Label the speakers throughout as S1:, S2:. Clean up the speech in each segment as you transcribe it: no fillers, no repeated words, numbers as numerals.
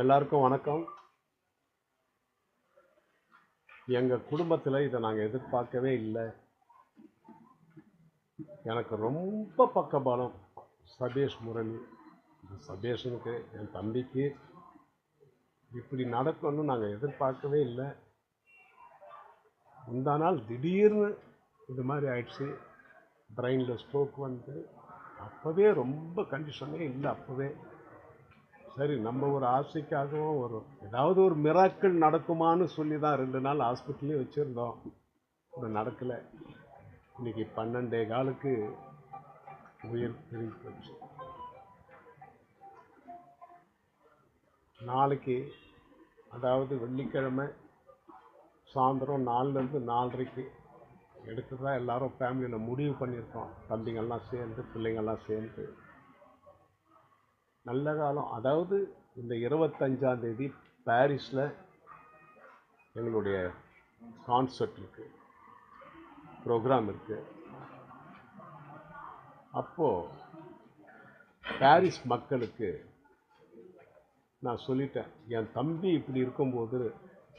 S1: எல்லாருக்கும் வணக்கம். எங்கள் குடும்பத்தில் இதை நாங்கள் எதிர்பார்க்கவே இல்லை. எனக்கு ரொம்ப பக்கபலம் சபேஷ் முரளி. சபேஷனுக்கு என் தம்பிக்கு இப்படி நடக்கும்னு நாங்கள் எதிர்பார்க்கவே இல்லை. முந்தா நாள் திடீர்னு இது மாதிரி ஆயிடுச்சு. பிரெயினில் ஸ்ட்ரோக் வந்து அப்போவே ரொம்ப கண்டிஷனே இல்லை. அப்போவே சரி, நம்ம ஒரு ஆசைக்காகவும் ஏதாவது ஒரு மிராக்கள் நடக்குமான்னு சொல்லி தான் 2 நாள் ஹாஸ்பிட்டலே வச்சுருந்தோம். அது நடக்கலை. இன்றைக்கி 12:15 உயிர் பிரிஞ்சு போச்சு. நாளைக்கு, அதாவது வெள்ளிக்கிழமை சாயந்தரம் 4லேருந்து 4:30 எடுக்கிறதா எல்லோரும் ஃபேமிலியில் முடிவு பண்ணியிருக்கோம். தம்பிங்கள்லாம் சேர்ந்து, பிள்ளைங்கள்லாம் சேர்ந்து. நல்ல காலம். அதாவது இந்த 25ஆம் தேதி பாரிஸில் எங்களுடைய கான்சர்ட் இருக்குது, ப்ரோக்ராம் இருக்குது. அப்போது பாரிஸ் மக்களுக்கு நான் சொல்லிட்டேன், என் தம்பி இப்படி இருக்கும்போது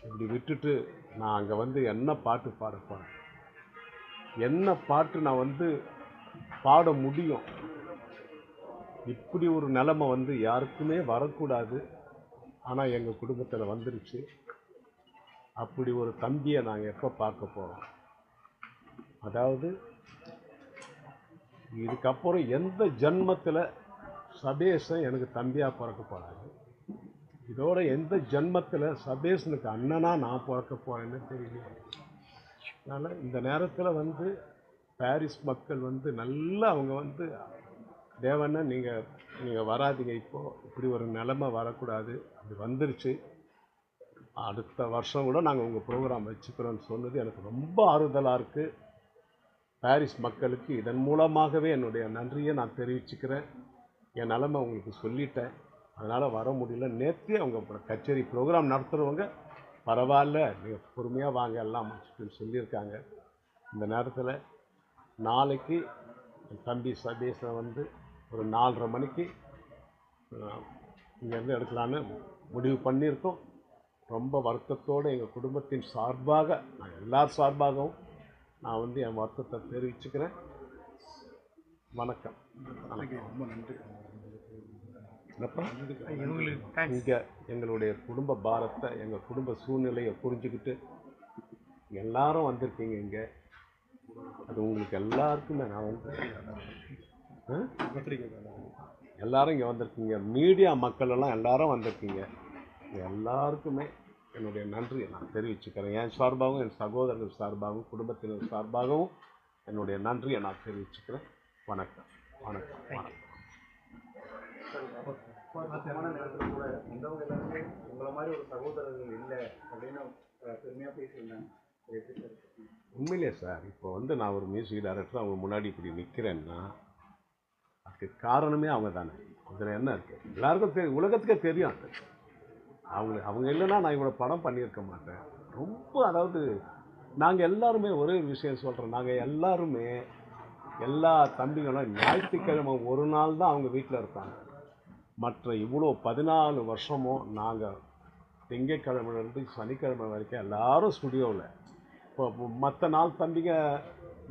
S1: இப்படி விட்டுட்டு நான் அங்கே வந்து என்ன பாட்டு பாட போகிறேன், என்ன பாட்டு நான் வந்து பாட முடியும். இப்படி ஒரு நிலைமை வந்து யாருக்குமே வரக்கூடாது. ஆனால் எங்கள் குடும்பத்தில் வந்துருச்சு. அப்படி ஒரு தம்பியை நாங்கள் எப்போ பார்க்க போகிறோம்? அதாவது இதுக்கப்புறம் எந்த ஜென்மத்தில் சபேஷை எனக்கு தம்பியாக பிறக்க போகிறாரு, இதோட எந்த ஜென்மத்தில் சபேஷனுக்கு அண்ணனாக நான் பிறக்க போகிறேன்னு தெரியல. அதனால் இந்த நேரத்தில் வந்து பாரிஸ் மக்கள் வந்து நல்லா அவங்க வந்து, தேவண்ணா நீங்கள் வராதிங்க, இப்போது இப்படி ஒரு நிலைமை வரக்கூடாது, அது வந்துருச்சு, அடுத்த வருஷம் கூட நாங்கள் உங்கள் ப்ரோக்ராம் வச்சுக்கிறோன்னு சொன்னது எனக்கு ரொம்ப ஆறுதலாக இருக்குது. பாரிஸ் மக்களுக்கு இதன் மூலமாகவே என்னுடைய நன்றியை நான் தெரிவிச்சுக்கிறேன். என் நிலைமை உங்களுக்கு சொல்லிட்டேன், அதனால் வர முடியல. நேற்றே அவங்க கச்சேரி ப்ரோக்ராம் நடத்துகிறவங்க பரவாயில்ல, நீங்கள் பொறுமையாக வாங்க எல்லாம் முடிச்சுட்டுன்னு சொல்லியிருக்காங்க. இந்த நேரத்தில் நாளைக்கு என் தம்பி சபேஷை வந்து ஒரு 4:30 மணிக்கு இங்கேருந்து எடுக்கலான்னு முடிவு பண்ணியிருக்கோம். ரொம்ப வருத்தத்தோடு எங்கள் குடும்பத்தின் சார்பாக, நான் எல்லார் சார்பாகவும் நான் வந்து என் வருத்தத்தை தெரிவிச்சுக்கிறேன். வணக்கம்.
S2: ரொம்ப நன்றி.
S1: இங்கே எங்களுடைய குடும்ப பாரத்தை, எங்கள் குடும்ப சூழ்நிலையை புரிஞ்சுக்கிட்டு எல்லாரும் வந்திருக்கீங்க. இங்கே அது உங்களுக்கு எல்லாருக்குமே நான் வந்து எல்லாரும் இங்கே வந்திருக்கீங்க. மீடியா மக்கள் எல்லாம் எல்லாரும் வந்திருக்கீங்க. எல்லாருக்குமே என்னுடைய நன்றியை நான் தெரிவிச்சுக்கிறேன். என் சார்பாகவும், என் சகோதரர்கள் சார்பாகவும், குடும்பத்தினர் சார்பாகவும் என்னுடைய நன்றியை நான் தெரிவிச்சுக்கிறேன். வணக்கம் வணக்கம் வணக்கம்.
S2: நேரத்தில் கூட வந்தவங்க எல்லாருமே உங்களை மாதிரி ஒரு சகோதரர்கள் இல்லை அப்படின்னு பெருமையாக பேசியிருந்தாங்க.
S1: உண்மையிலே சார், இப்போ வந்து நான் ஒரு மியூசிக் டைரக்டர் அவங்க முன்னாடி இப்படி நிற்கிறேன்னா அதுக்கு காரணமே அவங்க தானே. அதில் என்ன இருக்குது, எல்லாருக்கும் உலகத்துக்கே தெரியும். அவங்க இல்லைன்னா நான் இவ்வளோ படம் பண்ணியிருக்க மாட்டேன். ரொம்ப, அதாவது நாங்கள் எல்லாருமே ஒரே ஒரு விஷயம் சொல்கிறோம், நாங்கள் எல்லாருமே எல்லா தம்பிகளும் ஞாயிற்றுக்கிழமை ஒரு நாள் தான் அவங்க வீட்டில் இருப்பாங்க. மற்ற இவ்வளோ 14 வருஷமும் நாங்கள் திங்கக்கிழமைலேருந்து சனிக்கிழமை வரைக்கும் எல்லோரும் ஸ்டுடியோவில். இப்போ மற்ற நாள் தம்பிங்க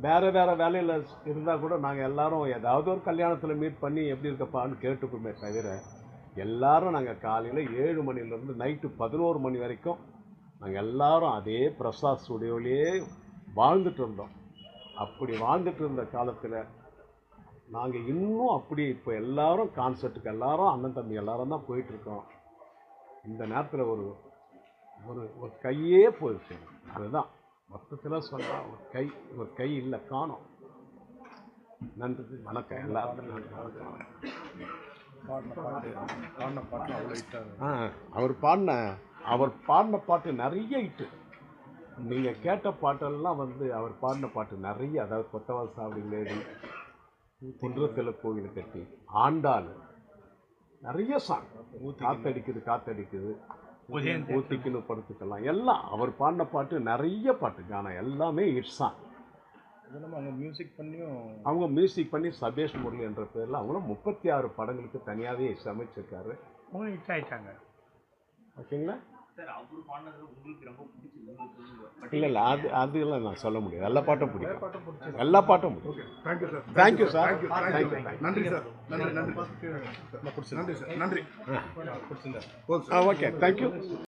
S1: வேறு வேலையில் இருந்தால் கூட நாங்கள் எல்லோரும் ஏதாவது ஒரு கல்யாணத்தில் மீட் பண்ணி எப்படி இருக்கப்பான்னு கேட்டுக்குமே தவிர, எல்லோரும் நாங்கள் காலையில் 7 மணிலேருந்து நைட்டு 11 மணி வரைக்கும் நாங்கள் எல்லோரும் அதே பிரசாத் ஸ்டுடியோவிலேயே வாழ்ந்துட்டு இருந்தோம். அப்படி வாழ்ந்துட்டு இருந்த காலத்தில் நாங்கள் இன்னும் அப்படி இப்போ எல்லோரும் கான்சர்ட்டுக்கு எல்லோரும் அண்ணன் தம்பி எல்லோரும் தான் போயிட்டுருக்கோம். இந்த நேரத்தில் ஒரு ஒரு கையே போயிடுச்சு. அதுதான் மொத்தத்தில் சொன்னால் ஒரு கை இல்லை, காணோம். நன்றி, வணக்கம். எல்லாருக்கும் நன்றி, வணக்கம். அவர் பாடின பாட்டு நிறைய இட்டு. நீங்கள் கேட்ட பாட்டெல்லாம் வந்து அவர் பாடின பாட்டு நிறைய, அதாவது கொத்தவால் சாவடி லேடி, குன்றத்தில் கோவில் கட்டி, ஆண்டாள், நிறைய சாங், காத்தடிக்குது ஊத்திக்குன்னு படுத்துக்கலாம், எல்லாம் அவர் பாடின பாட்டு நிறைய பாட்டு கானா எல்லாமே ஹிட் சாங். அவங்க மியூசிக் பண்ணி சபேஷ் முரளி என்ற பேரில் அவங்களும் 36 படங்களுக்கு தனியாகவே சமைச்சிருக்காரு.
S2: ஹிட் ஆகிட்டாங்க.
S1: ஓகேங்களா?
S3: சார் அவரு பாடினது உங்களுக்கு ரொம்ப பிடிச்சது
S1: இல்லை இல்லை, அதெல்லாம் நான் சொல்ல முடியாது. எல்லா பாட்டும் பிடிக்கும், எல்லா பாட்டும் பிடிக்கும். Thank you sir, thank you.
S2: நன்றி சார், நன்றி நன்றி நன்றி சார், நன்றி.
S1: Okay, thank you.